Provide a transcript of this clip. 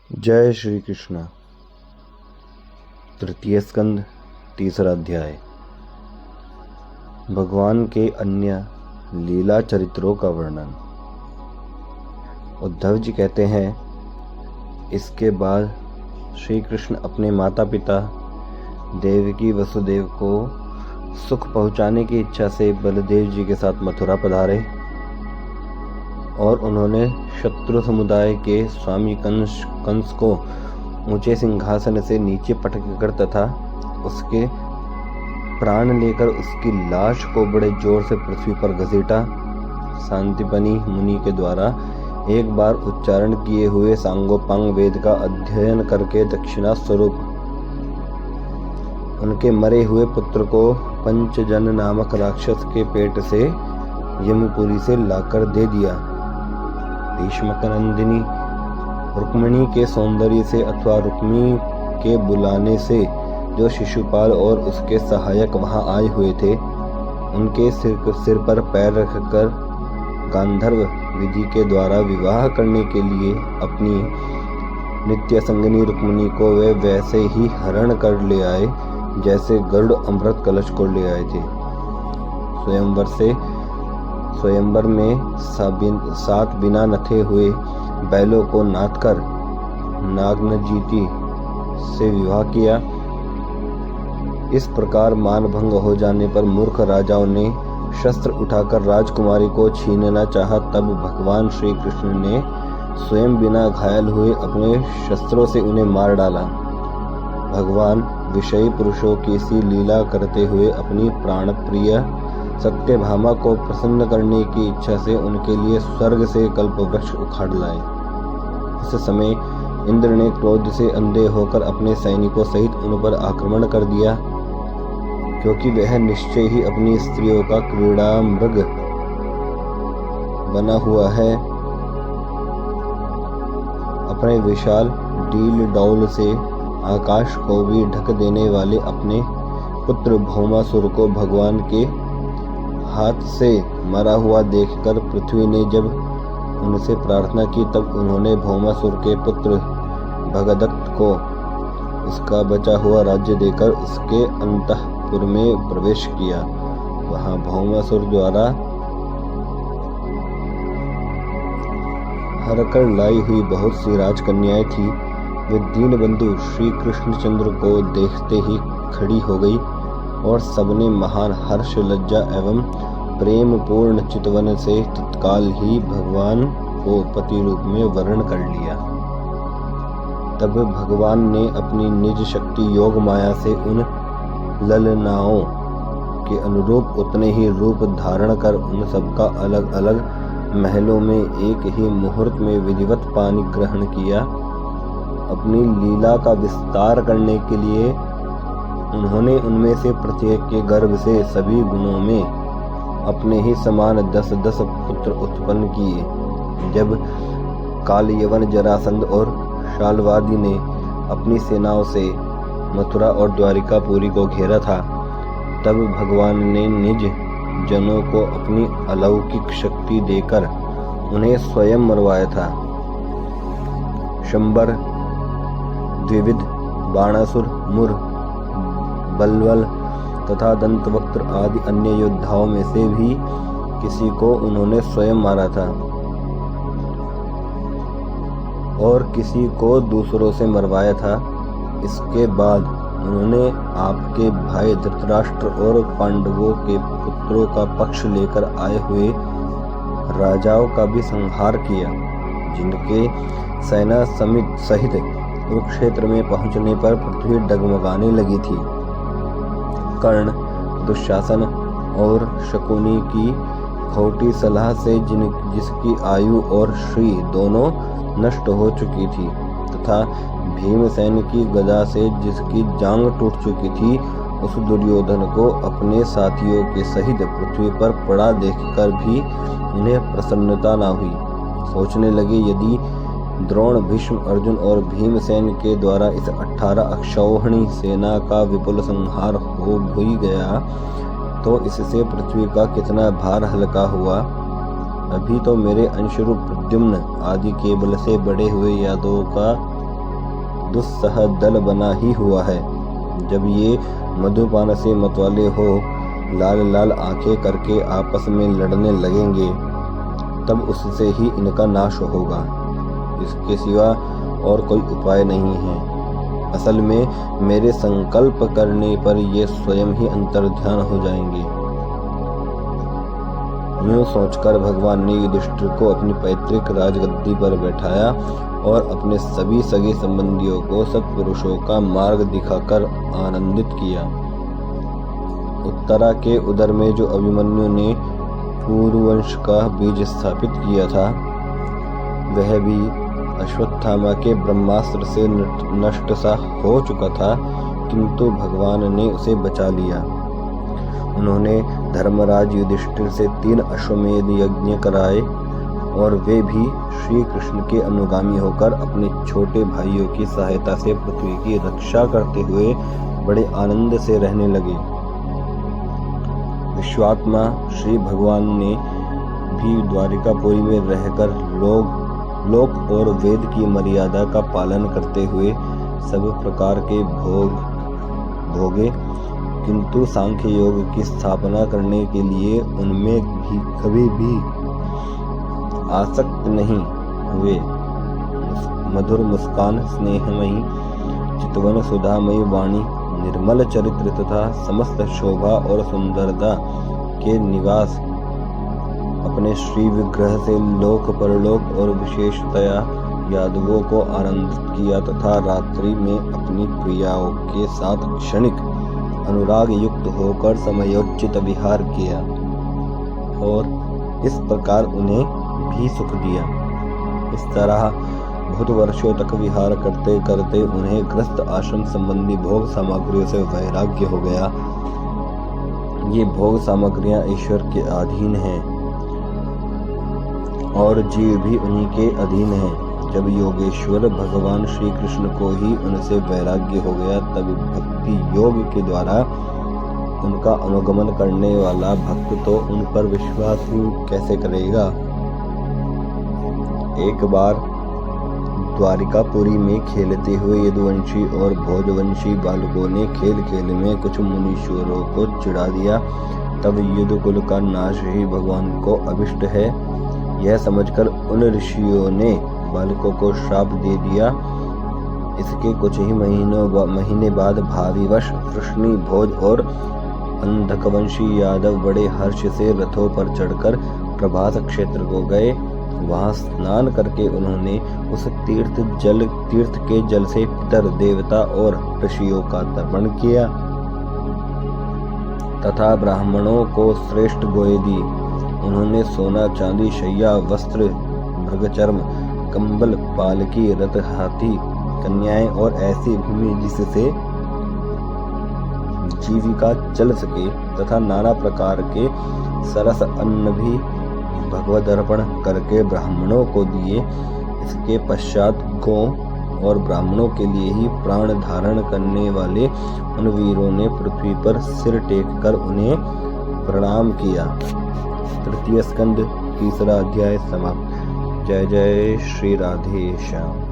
जय श्री कृष्ण। तृतीय स्कंद, तीसरा अध्याय। भगवान के अन्य लीला चरित्रों का वर्णन। उद्धव जी कहते हैं, इसके बाद श्री कृष्ण अपने माता पिता देवकी वसुदेव को सुख पहुंचाने की इच्छा से बलदेव जी के साथ मथुरा पधारे और उन्होंने शत्रु समुदाय के स्वामी कंस को ऊंचे सिंहासन से नीचे पटक कर तथा उसके प्राण लेकर उसकी लाश को बड़े जोर से पृथ्वी पर घसीटा। शांतिपनी मुनि के द्वारा एक बार उच्चारण किए हुए सांगोपांग वेद का अध्ययन करके दक्षिणा स्वरूप उनके मरे हुए पुत्र को पंचजन नामक राक्षस के पेट से यमुपुरी से लाकर दे दिया। भीष्मकनंदिनी रुक्मिणी के सौंदर्य से अथवा रुक्मिणी के बुलाने से जो शिशुपाल और उसके सहायक वहां आए हुए थे, उनके सिर पर पैर रखकर गांधर्व विधि के द्वारा विवाह करने के लिए अपनी नित्य संगिनी रुक्मिणी को वे वैसे ही हरण कर ले आए जैसे गरुड़ अमृत कलश को ले आए थे। स्वयंवर में 7 बिना नथे हुए बैलों को नाथ कर नागनजीति से विवाह किया। इस प्रकार मानभंग हो जाने पर मूर्ख राजाओं ने शस्त्र उठाकर राजकुमारी को छीनना चाहा। तब भगवान श्री कृष्ण ने स्वयं बिना घायल हुए अपने शस्त्रों से उन्हें मार डाला। भगवान विषयी पुरुषों की सी लीला करते हुए अपनी प्राण प्रिय सत्यभामा को प्रसन्न करने की इच्छा से उनके लिए स्वर्ग से कल्पवृक्ष उखाड़ लाए। इस समय इंद्र ने क्रोध से अंधे होकर अपने सैनिकों सहित उन पर आक्रमण कर दिया, क्योंकि वह निश्चय ही अपनी स्त्रियों का क्रीड़ा मृग बना हुआ है। अपने विशाल डील डौल से आकाश को भी ढक देने वाले अपने पुत्र भौमासुर को भगवान के हाथ से मरा हुआ देखकर पृथ्वी ने जब उनसे प्रार्थना की, तब उन्होंने भौमासुर के पुत्र भगदत्त को उसका बचा हुआ राज्य देकर उसके अंतःपुर में प्रवेश किया। वहां भौमासुर द्वारा हरकर लाई हुई बहुत सी राजकन्याएं थी। वे दीनबंधु श्री कृष्णचंद्र को देखते ही खड़ी हो गई और सबने महान हर्ष, लज्जा एवं प्रेम पूर्ण चितवन से तत्काल ही भगवान को पति रूप में वर्ण कर लिया। तब भगवान ने अपनी निज शक्ति योग माया से उन ललनाओं के अनुरूप उतने ही रूप धारण कर उन सबका अलग अलग महलों में एक ही मुहूर्त में विधिवत पानी ग्रहण किया। अपनी लीला का विस्तार करने के लिए उन्होंने उनमें से प्रत्येक के गर्भ से सभी गुणों में अपने ही समान 10-10 पुत्र उत्पन्न किए। जब काल यवन जरासंध और शाल्वादी ने अपनी सेनाओं से मथुरा और द्वारिकापुरी को घेरा था, तब भगवान ने निज जनों को अपनी अलौकिक शक्ति देकर उन्हें स्वयं मरवाया था। शंबर, द्विविध, बाणासुर, मुर, बलवल तथा दंतवक्त्र आदि अन्य योद्धाओं में से भी किसी को उन्होंने स्वयं मारा था और किसी को दूसरों से मरवाया था। इसके बाद उन्होंने आपके भाई धृतराष्ट्र और पांडवों के पुत्रों का पक्ष लेकर आए हुए राजाओं का भी संहार किया, जिनके सेना सहित कुरुक्षेत्र में पहुंचने पर पृथ्वी डगमगाने लगी थी। कर्ण, दुशासन और शकुनी की खोटी सलाह से जिसकी आयु और श्री दोनों नष्ट हो चुकी थी तथा भीमसेन की गदा से जिसकी जांग टूट चुकी थी, उस दुर्योधन को अपने साथियों के सहित पृथ्वी पर पड़ा देखकर भी उन्हें प्रसन्नता न हुई। सोचने लगे, यदि द्रोण, भीष्म, अर्जुन और भीमसेन के द्वारा इस 18 अक्षौहिणी सेना का विपुल संहार हो भी गया तो इससे पृथ्वी का कितना भार हल्का हुआ। अभी तो मेरे अंशरूप प्रद्युम्न आदि के बल से बड़े हुए यादवों का दुस्सह दल बना ही हुआ है। जब ये मधुपान से मतवाले हो लाल लाल आंखें करके आपस में लड़ने लगेंगे, तब उससे ही इनका नाश होगा। इसके सिवा और कोई उपाय नहीं है। असल में मेरे संकल्प करने पर ये स्वयं ही अंतर्ध्यान हो जाएंगे। यूं सोचकर भगवान ने युधिष्ठिर को अपनी पैतृक राजगद्दी पर बैठाया और अपने सभी सगे संबंधियों को सत्पुरुषों का मार्ग दिखाकर आनंदित किया। उत्तरा के उदर में जो अभिमन्यु ने पूर्ववंश का बीज स्थापित किया था, वह भी अश्वत्थामा के ब्रह्मास्त्र से नष्ट सा हो चुका था, किंतु भगवान ने उसे बचा लिया। उन्होंने धर्मराज युधिष्ठिर से 3 अश्वमेध यज्ञ कराए और वे भी श्री कृष्ण के अनुगामी होकर अपने छोटे भाइयों की सहायता से पृथ्वी की रक्षा करते हुए बड़े आनंद से रहने लगे। विश्वात्मा श्री भगवान ने भी द्वारिकापुरी में रहकर लोक और वेद की मर्यादा का पालन करते हुए सब प्रकार के भोगे, किंतु सांख्य योग की स्थापना करने के लिए उनमें भी कभी भी आसक्त नहीं हुए। मधुर मुस्कान, स्नेहमयी चितवन, सुधामयी वाणी, निर्मल चरित्र तथा समस्त शोभा और सुंदरता के निवास अपने श्री विग्रह से लोक परलोक और विशेषतया यादवों को आनंदित किया तथा रात्रि में अपनी प्रियाओं के साथ क्षणिक अनुराग युक्त होकर समयोचित विहार किया और इस प्रकार उन्हें भी सुख दिया। इस तरह बहुत वर्षों तक विहार करते करते उन्हें ग्रस्त आश्रम संबंधी भोग सामग्रियों से वैराग्य हो गया। ये भोग सामग्रियां ईश्वर के अधीन हैं और जीव भी उन्हीं के अधीन है। जब योगेश्वर भगवान श्री कृष्ण को ही उनसे वैराग्य हो गया, तब भक्ति योग के द्वारा उनका अनुगमन करने वाला भक्त तो उन पर विश्वास कैसे करेगा। एक बार द्वारिकापुरी में खेलते हुए यदुवंशी और भोजवंशी बालकों ने खेल खेल में कुछ मुनीश्वरों को चिढ़ा दिया। तब युद्धकुल का नाश ही भगवान को अभिष्ट है, यह समझकर उन ऋषियों ने बालकों को श्राप दे दिया। इसके कुछ ही महीने बाद भाविवश वृष्णि, भोज और अंधकवंशी यादव बड़े हर्ष से रथों पर चढ़कर प्रभास क्षेत्र को गए। वहां स्नान करके उन्होंने उस तीर्थ के जल से पितर, देवता और ऋषियों का तर्पण किया तथा ब्राह्मणों को श्रेष्ठ गोए दी। उन्होंने सोना, चांदी, शैया, वस्त्र, मृगचर्म, कंबल, पालकी, रथ, हाथी, कन्याएं और ऐसी भूमि जिससे जीविका चल सके तथा नाना प्रकार के सरस अन्न भी भगवद अर्पण करके ब्राह्मणों को दिए। इसके पश्चात गौ और ब्राह्मणों के लिए ही प्राण धारण करने वाले उन वीरों ने पृथ्वी पर सिर टेक कर उन्हें प्रणाम किया। तृतीय स्कंद, 3रा अध्याय समाप्त। जय जय श्री राधे श्याम।